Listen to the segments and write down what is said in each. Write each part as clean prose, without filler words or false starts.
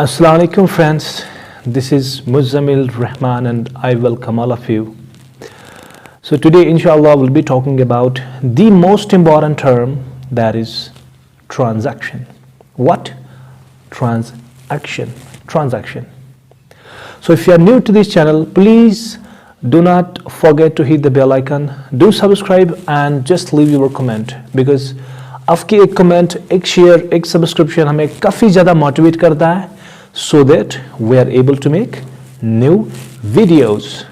Assalamu alaikum friends, this is Muzammil Rahman and I welcome all of you. So today inshallah we'll be talking about the most important term, that is transaction. What? Transaction. So if you are new to this channel, please do not forget to hit the bell icon, do subscribe and just leave your comment, because आपकी एक comment, एक share, एक subscription हमें काफ़ी ज़्यादा motivate करता है, so that we are able to make new videos.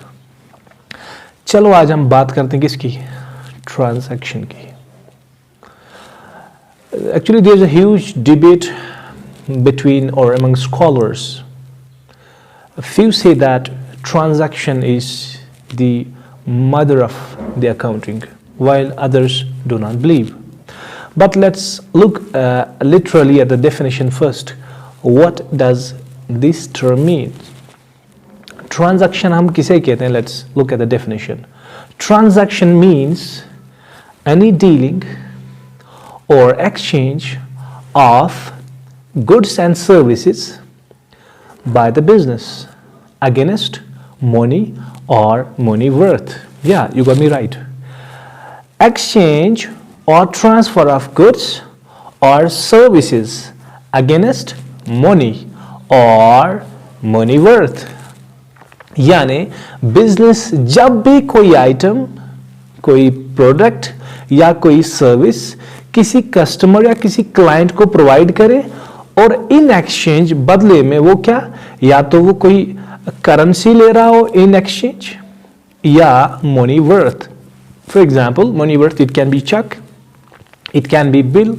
चलो आज हम बात करते हैं किसकी? ट्रांजैक्शन की. Actually there is a huge debate between or among scholars. A few say that transaction is the mother of the accounting, while others do not believe. But let's look literally at the definition first. What does this term mean? Transaction हम किसे कहते हैं? Let's look at the definition. Transaction means any dealing or exchange of goods and services by the business against money or money worth. Yeah, you got me right. Exchange or transfer of goods or services against money or money worth. यानी business जब भी कोई item, कोई product या कोई service किसी customer या किसी क्लाइंट को प्रोवाइड करे और इन एक्सचेंज बदले में वो क्या, या तो वो कोई करेंसी ले रहा हो इन एक्सचेंज या money worth. For example money worth, it can be cheque, it can be bill,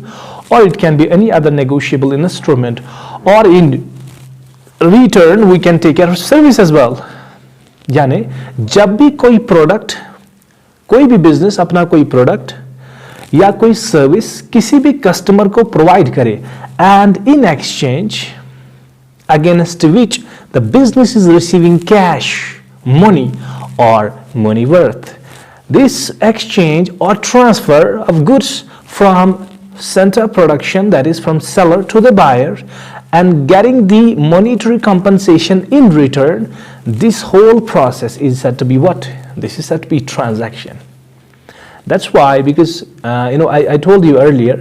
or it can be any other negotiable instrument, or in return we can take care of service as well. यानी जब भी कोई product, कोई भी business अपना कोई product या कोई सर्विस किसी भी कस्टमर को प्रोवाइड करे, and in exchange against which the business is receiving cash, money or money worth. This exchange or transfer of goods from center production, that is from seller to the buyer, and getting the monetary compensation in return, this whole process is said to be what? This is said to be transaction. That's why, because I told you earlier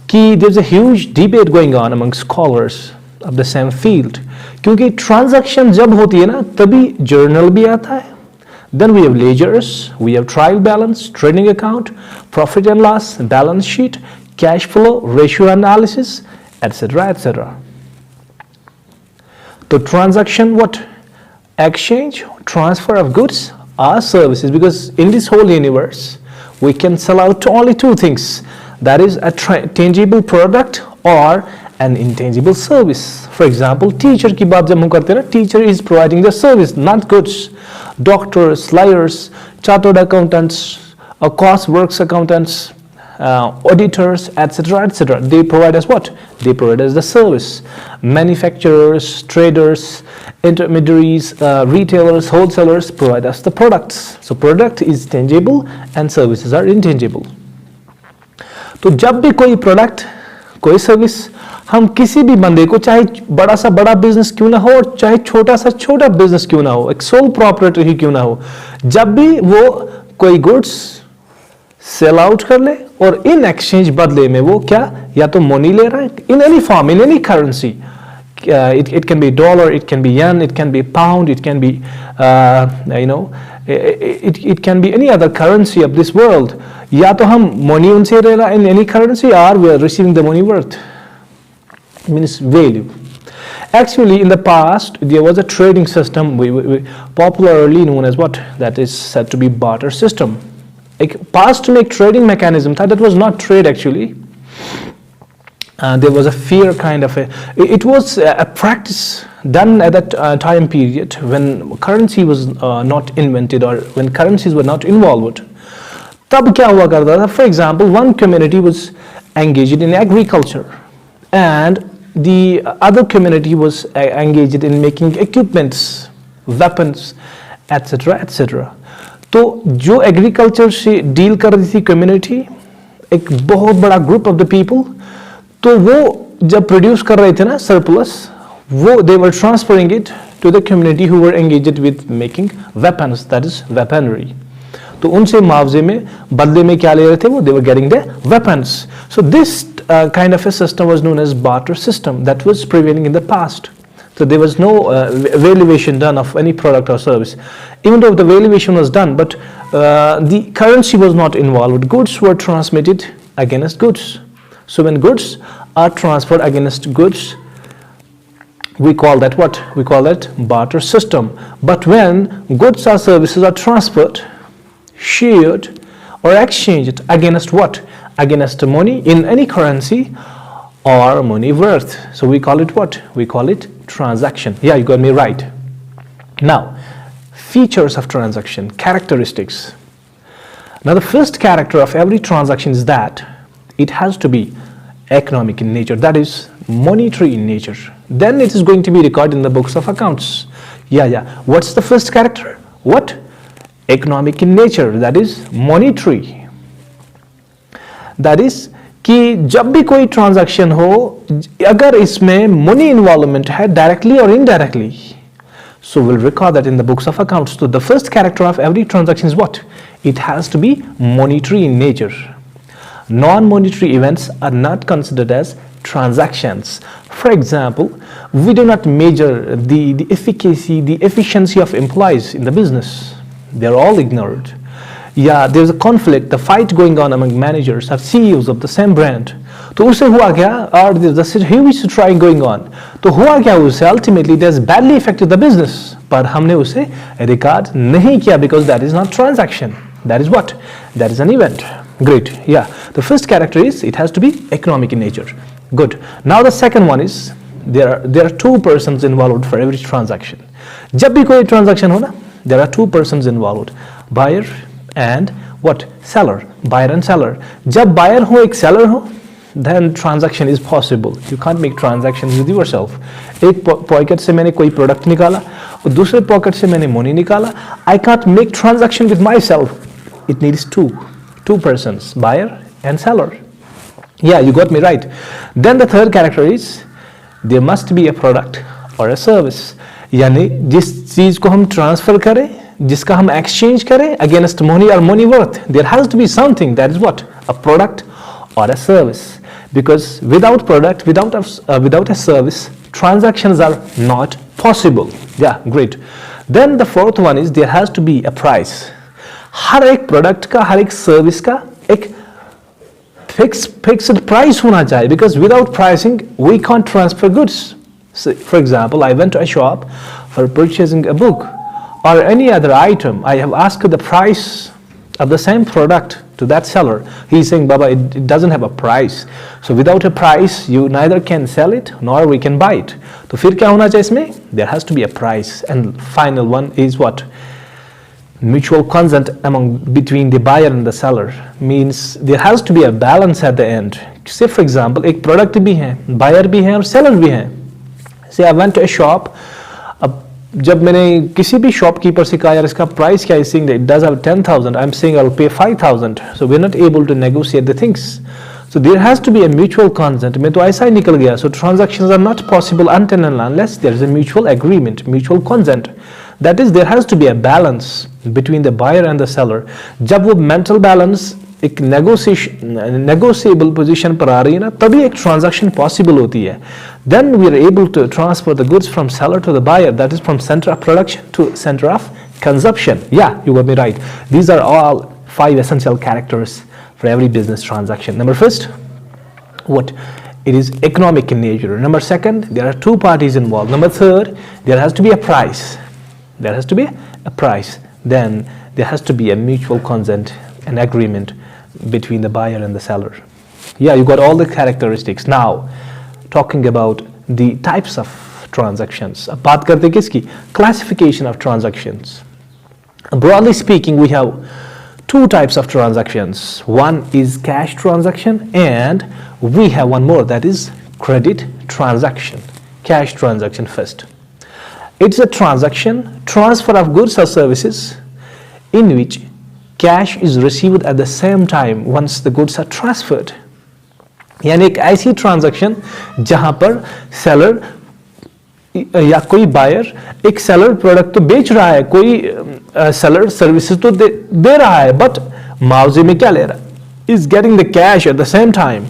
कि there's a huge debate going on among scholars of the same field, क्योंकि transaction जब होती है ना तभी journal भी आता है. Then we have ledgers, we have trial balance, trading account, profit and loss, balance sheet, cash flow, ratio analysis, etc. etc. So transaction, what? Exchange, transfer of goods or services, because in this whole universe we can sell out only two things, that is a tangible product or an intangible service. For example, teacher की बात जब हम करते हैं ना, teacher is providing the service, not goods. Doctors, lawyers, chartered accountants, cost works accountants, auditors, etc. etc. They provide us what? They provide us the service. Manufacturers, traders, intermediaries, retailers, wholesalers provide us the products. So product is tangible and services are intangible. तो जब भी कोई product, कोई service हम किसी भी बंदे को, चाहे बड़ा सा बड़ा बिजनेस क्यों ना हो और चाहे छोटा सा छोटा बिजनेस क्यों ना हो, एक सोल प्रॉपरेटर ही क्यों ना हो, जब भी वो कोई गुड्स सेल आउट कर ले और इन एक्सचेंज बदले में वो क्या, या तो मनी ले रहा है in any form, in any currency, it can be dollar, it can be yen, it can be pound, it can be it can be any other currency of this world. या तो हम money उनसे ले रहा है in any currency, or we are receiving the money worth, means value. Actually in the past there was a trading system we popularly known as what? That is said to be barter system. एक past में एक trading mechanism था, that was not trade actually. There was a fear kind of it was a practice done at that time period when currency was not invented, or when currencies were not involved. तब क्या हुआ करता था? For example, one community was engaged in agriculture and the other community was engaged in making equipments, weapons, etc. etc. तो जो agriculture से deal कर रही थी कम्युनिटी, एक बहुत बड़ा ग्रुप ऑफ द पीपल, तो वो जब प्रोड्यूस कर रहे थे ना surplus, they were transferring it to the community who were engaged with making weapons, that is weaponry. तो उनसे मुआवजे में बदले में क्या ले रहे थे वो? They were getting the weapons. So this kind of a system was known as barter system that was prevailing in the past. So there was no valuation done of any product or service. Even though the valuation was done, but the currency was not involved. Goods were transmitted against goods. So when goods are transferred against goods, we call that what? We call that barter system. But when goods or services are transferred, shared or exchanged against what? Against money in any currency or money worth. So we call it what? We call it transaction. Yeah, you got me right. Now, features of transaction, characteristics. Now the first character of every transaction is that it has to be economic in nature, that is monetary in nature. Then it is going to be recorded in the books of accounts. Yeah. What's the first character? What? Economic in nature, that is monetary. That is कि जब भी कोई transaction हो अगर इसमें money involvement है directly और indirectly, so we'll record that in the books of accounts. So the first character of every transaction is what? It has to be monetary in nature. Non-monetary events are not considered as transactions. For example, we do not measure the efficacy, the efficiency of employees in the business. They are all ignored. Yeah, there's a conflict, the fight going on among managers or CEOs of the same brand. तो उसे हुआ क्या? Or there's a huge strike going on. तो हुआ क्या उसे? Ultimately, it has badly affected the business. पर हमने उसे record नहीं किया because that is not transaction. That is what? That is an event. Great. Yeah. The first character is it has to be economic in nature. Good. Now the second one is there are two persons involved for every transaction. जब भी कोई transaction हो ना, there are two persons involved. Buyer and what? Seller. Buyer and seller. जब buyer हो एक seller हो, then transaction is possible. You can't make transactions with yourself. एक pocket से मैंने कोई product निकाला और दूसरे pocket से मैंने money निकाला. I can't make transaction with myself. It needs two persons, buyer and seller. Yeah, you got me right. Then the third character is there must be a product or a service. यानी जिस चीज को हम transfer करें, जिसका हम exchange करें against money और money worth, there has to be something that is what? A product और a service. Because without product, without a service, transactions are not possible. Yeah, great. Then the fourth one is there has to be a price. हर एक product का, हर एक service का एक fixed price होना चाहिए. Because without pricing, we can't transfer goods. So, for example, I went to a shop for purchasing a book or any other item. I have asked the price of the same product to that seller. He is saying, Baba, it doesn't have a price. So without a price, you neither can sell it nor we can buy it. तो फिर क्या होना चाहिए इसमें? There has to be a price. And final one is what? Mutual consent between the buyer and the seller. Means there has to be a balance at the end. Say for example, एक product भी है, buyer भी है और seller भी है. Say I went to a shop. अब जब मैंने किसी भी शॉपकीपर से कहा यार इसका प्राइस क्या है, saying that it does have 10,000, I'm saying I'll pay 5,000. So we're not able to negotiate the things. So there has to be a mutual consent. मैं तो ऐसा ही निकल गया. So transactions are not possible until and unless there is a mutual agreement, mutual consent. That is, there has to be a balance between the buyer and the seller. जब वो mental balance एक negotiable position पर आ रही है ना, तभी एक transaction possible होती है. Then we are able to transfer the goods from seller to the buyer, that is from center of production to center of consumption. Yeah, you got me right. These are all 5 essential characters for every business transaction. Number first, what? It is economic in nature. Number second, there are two parties involved. Number third, there has to be a price. There has to be a price. Then there has to be a mutual consent and agreement between the buyer and the seller. Yeah, you got all the characteristics. Now, talking about the types of transactions. अब बात करते हैं किसकी? Classification of transactions. Broadly speaking, we have two types of transactions. One is cash transaction and we have one more, that is credit transaction. Cash transaction first. It's a transaction, transfer of goods or services in which cash is received at the same time once the goods are transferred. यानी एक ऐसी transaction जहां पर seller या कोई buyer, एक seller product तो बेच रहा है, कोई सेलर सर्विसेज तो दे रहा है, बट मुआवजे में क्या ले रहा है? Is getting the cash at the same time.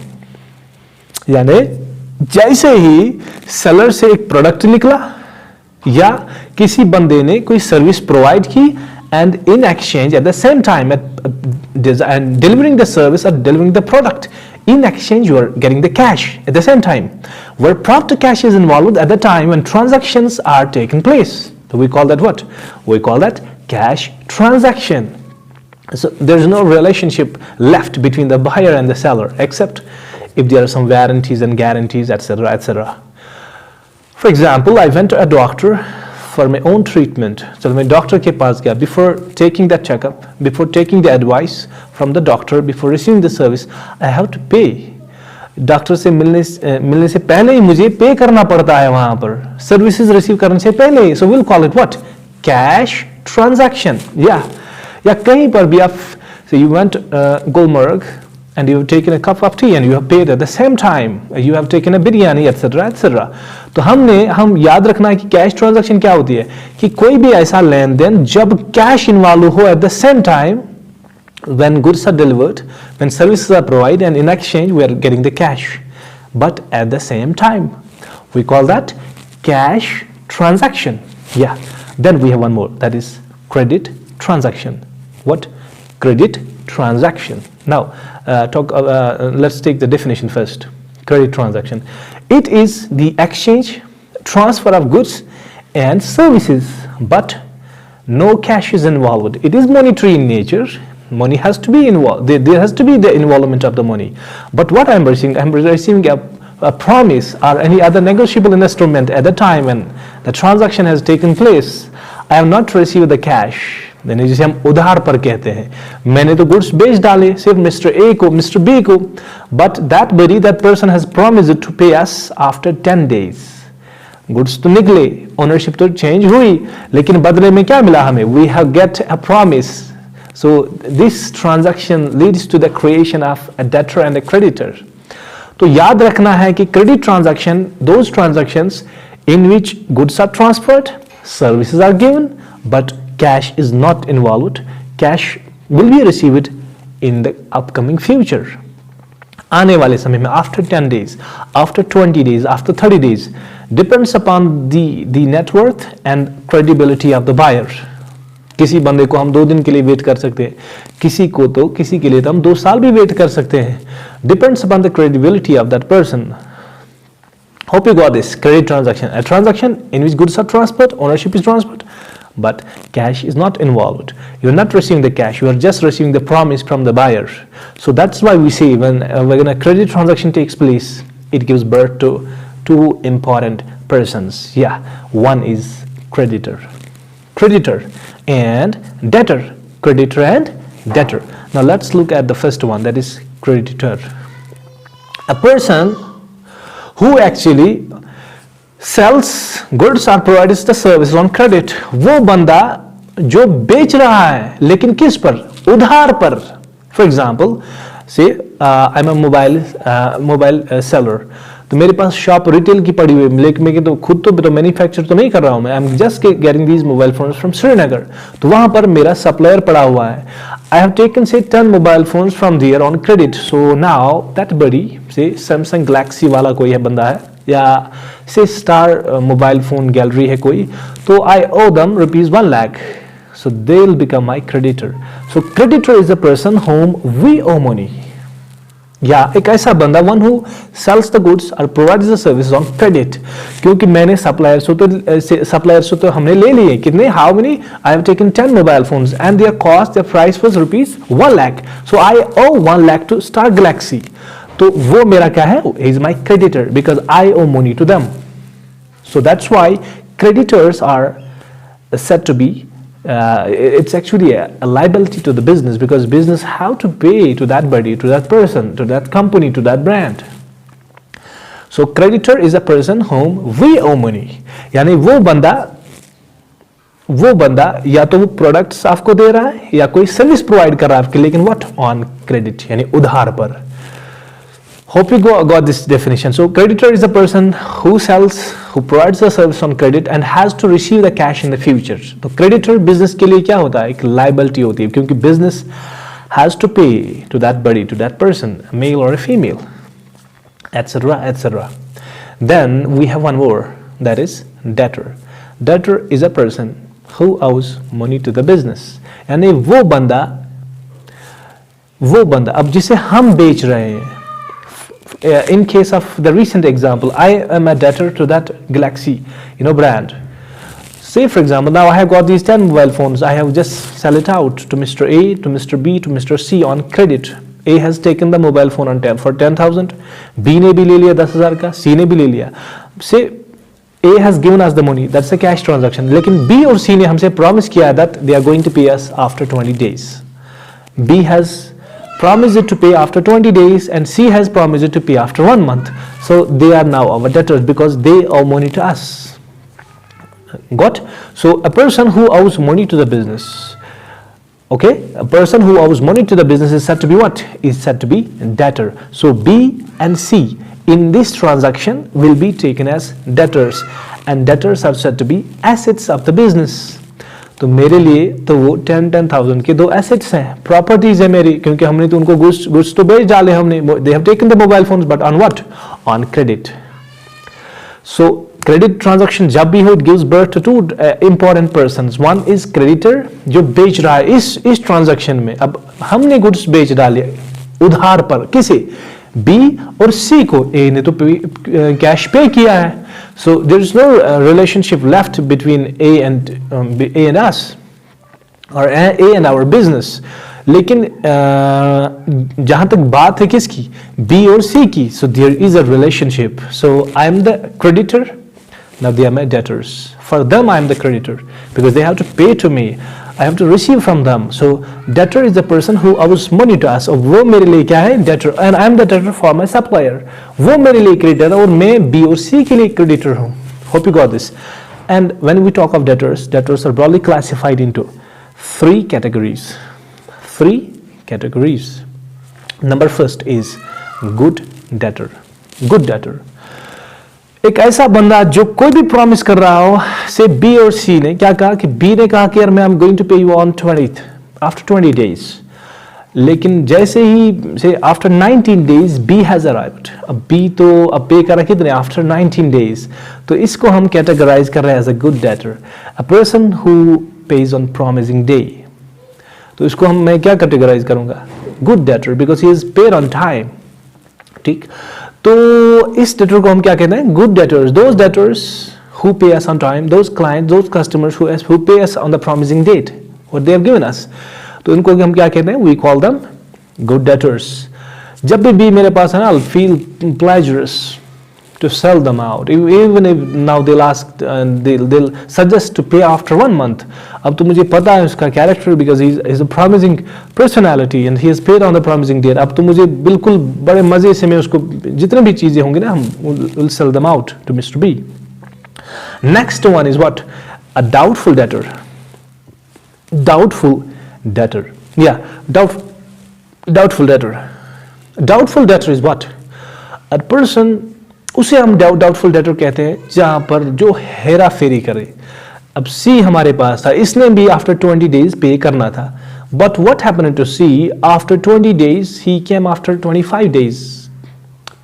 यानी जैसे ही सेलर से एक प्रोडक्ट निकला या किसी बंदे ने कोई सर्विस प्रोवाइड की, and in exchange at the same time and delivering the service or delivering the product, in exchange you are getting the cash at the same time, where proper cash is involved at the time when transactions are taking place. So we call that what? We call that cash transaction. So there is no relationship left between the buyer and the seller, except if there are some warranties and guarantees, etc., etc. For example, I went to a doctor for my own treatment. So मैं doctor के पास गया, before taking that checkup, before taking the advice from the doctor, before receiving the service, I have to pay. Doctor से मिलने से पहले ही मुझे पे करना पड़ता है वहां पर, सर्विसेज रिसीव करने से पहले। So we'll call it what? Cash transaction. या कहीं पर भी आप, so you went Gulmarg and you have taken a cup of tea and you have paid at the same time, you have taken a biryani, etc., etc. तो हम याद रखना है कि कैश ट्रांजैक्शन क्या होती है, कि कोई भी ऐसा लेन देन जब कैश इन्वॉल्व हो at the same time, when goods are delivered, when services are provided, and in exchange we are getting the cash, but at the same time, we call that cash transaction. Then we have one more, that is credit transaction. What? Credit transaction. Now let's take the definition first. Credit transaction, it is the exchange, transfer of goods and services, but no cash is involved. It is monetary in nature. Money has to be involved, there has to be the involvement of the money, but what I'm receiving a promise or any other negotiable instrument at the time when the transaction has taken place. I have not received the cash, यानी जिसे हम उधार पर कहते हैं, मैंने तो goods बेच डाले सिर्फ मिस्टर ए को, मिस्टर बी को, but that person has promised to pay us after 10 days. Goods तो निकले, ओनरशिप तो चेंज हुई, लेकिन बदले में क्या मिला हमें? We have get a promise. So this transaction leads to the creation of a debtor and a creditor. तो याद रखना है कि credit transaction, those transactions in which goods are transferred, services are given, but cash is not involved. Cash will be received in the upcoming future. आने वाले समय में, after 10 days, after 20 days, after 30 days, depends upon the net worth and credibility of the buyer. किसी बंदे को हम 2 दिन के लिए वेट कर सकते हैं, किसी के लिए तो हम 2 साल भी वेट कर सकते हैं. Depends upon the credibility of that person. Hope you got this. Credit transaction, a transaction in which goods are transferred, ownership is transferred, but cash is not involved. You're not receiving the cash, you are just receiving the promise from the buyer. So that's why we say when a credit transaction takes place, it gives birth to 2 important persons. One is creditor and debtor. Creditor and debtor. Now let's look at the first one, that is creditor. A person who actually sells goods or provides the service on credit. वो बंदा जो बेच रहा है, लेकिन किस पर? उधार पर. For example, say I'm a mobile seller. तो मेरे पास शॉप रिटेल की पड़ी हुई है, लेकिन मैं तो खुद तो मैन्युफैक्चर तो नहीं कर रहा हूँ मैं. I am just getting these mobile phones from Srinagar. तो वहां पर मेरा सप्लायर पड़ा हुआ है. I have taken say 10 mobile phones from there on credit. So now that buddy, say Samsung Galaxy वाला कोई है बंदा है, या say Star mobile phone gallery है कोई, तो I owe them ₹1 lakh. So they will become my creditor. So creditor is a person whom we owe money. या एक ऐसा बंदा, one who sells the goods और provides the services on credit. क्योंकि मैंने सप्लायर से तो हमने ले लिए कितने, how many, I have taken 10 mobile phones and their cost, their price was ₹1 lakh. So I owe 1 lakh to star galaxy. तो वो मेरा क्या है? He is my creditor because I owe money to them. So that's why creditors are said to be it's actually a liability to the business, because business have to pay to that buddy, to that person, to that company, to that brand. So creditor is a person whom we owe money. यानी वो बंदा या तो वो products आपको दे रहा है या कोई सर्विस प्रोवाइड कर रहा है आपके, लेकिन व्हाट, ऑन क्रेडिट, यानी उधार पर. Hope you got this definition. So creditor is a person who sells, who provides a service on credit and has to receive the cash in the future. तो creditor business के लिए क्या होता है, एक liability होती है, क्योंकि business has to pay to that body, to that person, a male or a female, etc., etc. Then we have one more, that is debtor. Debtor is a person who owes money to the business. यानी वो बंदा अब जिसे हम बेच रहे हैं. In case of the recent example, I am a debtor to that Galaxy, brand. Say for example, now I have got these 10 mobile phones. I have just sell it out to Mr. A, to Mr. B, to Mr. C on credit. A has taken the mobile phone on 10,000. B ने भी ले लिया 10,000 का, C ने भी ले लिया. Say A has given us the money. That's a cash transaction. लेकिन B और C ने हमसे promise किया that they are going to pay us after 20 days. B has promised it to pay after 20 days and C has promised it to pay after 1 month. So they are now our debtors because they owe money to us. Got? So a person who owes money to the business, okay, a person who owes money to the business is said to be what? Is said to be debtor. So B and C in this transaction will be taken as debtors, and debtors are said to be assets of the business. तो मेरे लिए तो वो 10,000 के दो assets हैं, properties है मेरी, क्योंकि हमने तो उनको गुड्स तो बेच डाले हमने. They have taken the mobile phones but on what? On credit. So credit transaction जब भी हो, it gives birth to two important persons. One is creditor जो बेच रहा है इस ट्रांजैक्शन में. अब हमने गुड्स बेच डाले उधार पर, किसे? बी और सी को. ए ने तो कैश पे किया है. So there is no relationship left between A and us or A and our business. लेकिन जहाँ तक बात है किसकी? B और C की. So there is a relationship. So I am the creditor. Now they are my debtors. For them I am the creditor because they have to pay to me. I have to receive from them. So debtor is the person who owes money to us. और वो मेरे लिए क्या है? Debtor. And I am the debtor for my supplier. वो मेरे लिए creditor और मैं B और C के लिए creditor हूँ. Hope you got this. And when we talk of debtors, debtors are broadly classified into 3 categories. 3 categories. Number first is good debtor. Good debtor. एक ऐसा बंदा जो कोई भी प्रॉमिस कर रहा हो, से बी और सी ने क्या कहा कि बी ने कहा कि यार मैं I am going to pay you on 20th after 20 days. लेकिन जैसे ही से after 19 days B has arrived. अब बी तो अब पे करा कितने? After 19 days. तो इसको हम कैटेगराइज कर रहे हैं as a good debtor, a person who pays on promising day. तो इसको मैं क्या कैटेगराइज करूंगा? Good debtor, because he is paid on time. ठीक. तो इस डेटर को हम क्या कहते हैं? Good debtors. Those debtors who pay us on time, those client, those customers who pay us on the promising date what they have given us. तो इनको हम क्या कहते हैं? We call them good debtors. जब भी मेरे पास है ना, I feel pleasurous to sell them out, even if now they'll ask, they'll suggest to pay after 1 month. अब तो मुझे पता है उसका character because he's a promising personality and he has paid on the promising date. अब तो मुझे बिल्कुल बड़े मजे से मैं उसको जितने भी चीजें होंगी ना, हम will sell them out to Mr. B. Next one is what? A doubtful debtor. Doubtful debtor. Yeah, doubtful debtor. Doubtful debtor is what? A person, उसे हम डाउटफुल डेटर कहते हैं जहां पर जो हेरा फेरी करे. अब सी हमारे पास था, इसने भी आफ्टर 20 डेज पे करना था. But what happened to C? After 20 days he came after 25 days.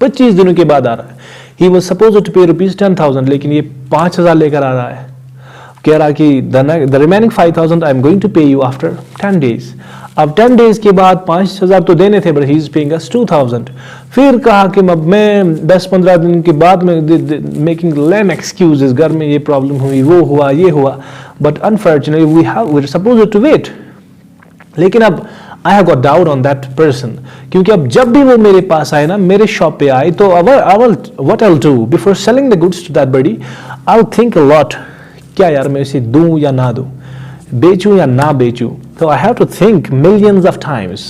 25 दिनों के बाद आ रहा है. ही वाज सपोज्ड टू पे ₹10,000, लेकिन ये 5,000 लेकर आ रहा है. कह रहा कि the remaining 5,000 I am going to pay you after 10 days. अब 10 डेज के बाद 5,000 तो देने थे, but he is paying us 2,000. फिर कहा कि मैं 10-15 दिन के बाद में मेकिंग लेम एक्सक्यूजेस, घर में ये प्रॉब्लम हुई, वो हुआ, ये हुआ. But unfortunately we are supposed to wait. लेकिन अब I have got doubt on that person, क्योंकि अब जब भी वो मेरे पास आए ना, मेरे शॉप पे आए, तो what I will do before selling the goods to that buddy, I will think a lot. क्या यार मैं इसे दूं या ना दूं, बेचूं या ना बेचूं. तो I have to think millions of times.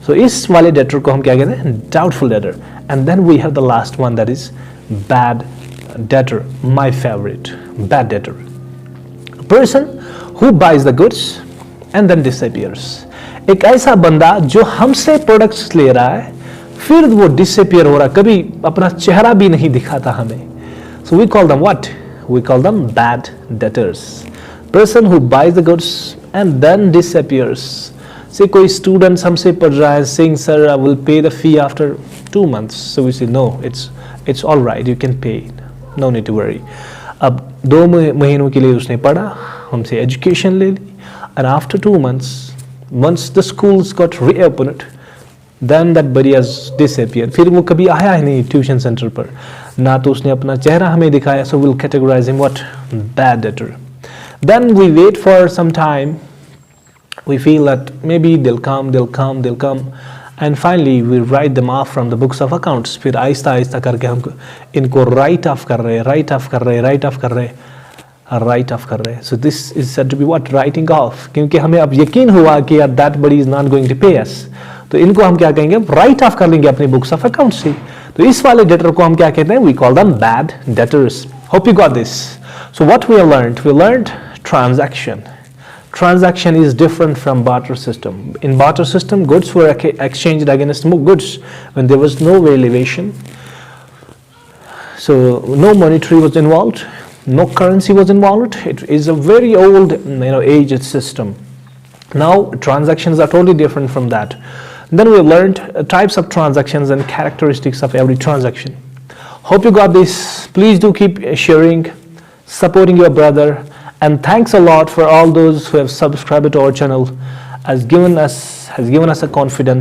So इस वाले डेटर को हम क्या कहते हैं? Doubtful debtor. And then we have the last one, that is bad debtor. My favourite, bad debtor. Person who buys the goods and then disappears. एक ऐसा बंदा जो हमसे प्रोडक्ट्स ले रहा है, फिर वो डिसअपियर हो रहा, कभी अपना चेहरा भी नहीं दिखाता हमें. So we call them what? We call them bad debtors. Person who buys the goods and then disappears. Say कोई students हमसे पढ़ रहा है, saying sir I will pay the fee after 2 months. So we say no, it's all right, you can pay, no need to worry. अब 2 महीनों के लिए उसने पढ़ा, हमसे एजुकेशन ले ली, and after 2 months, once the schools got reopened, then that buddy has disappeared. फिर वो कभी आया ही नहीं ट्यूशन सेंटर पर, ना तो उसने अपना चेहरा हमें दिखाया. So we'll categorize him what? Bad debtor. Then we wait for some time. We feel that maybe they'll come, and finally we write them off from the books of accounts. फिर आहिस्ता आहिस्ता करके हम इनको write off कर रहे. So this is said to be what? Writing off. क्योंकि हमें अब यकीन हुआ कि यार that buddy is not going to pay us, तो इनको हम क्या कहेंगे? Write off कर लेंगे अपने books of accounts से. तो इस वाले debtor को हम क्या कहते हैं? We call them bad debtors. Hope you got this. So what we learned? We learned transaction. Transaction is different from barter system. In barter system, goods were exchanged against goods when there was no valuation. So no monetary was involved, no currency was involved. It is a very old, aged system. Now transactions are totally different from that. Then we learned types of transactions and characteristics of every transaction. Hope you got this. Please do keep sharing, supporting your brother, and thanks a lot for all those who have subscribed to our channel, has given us a confidence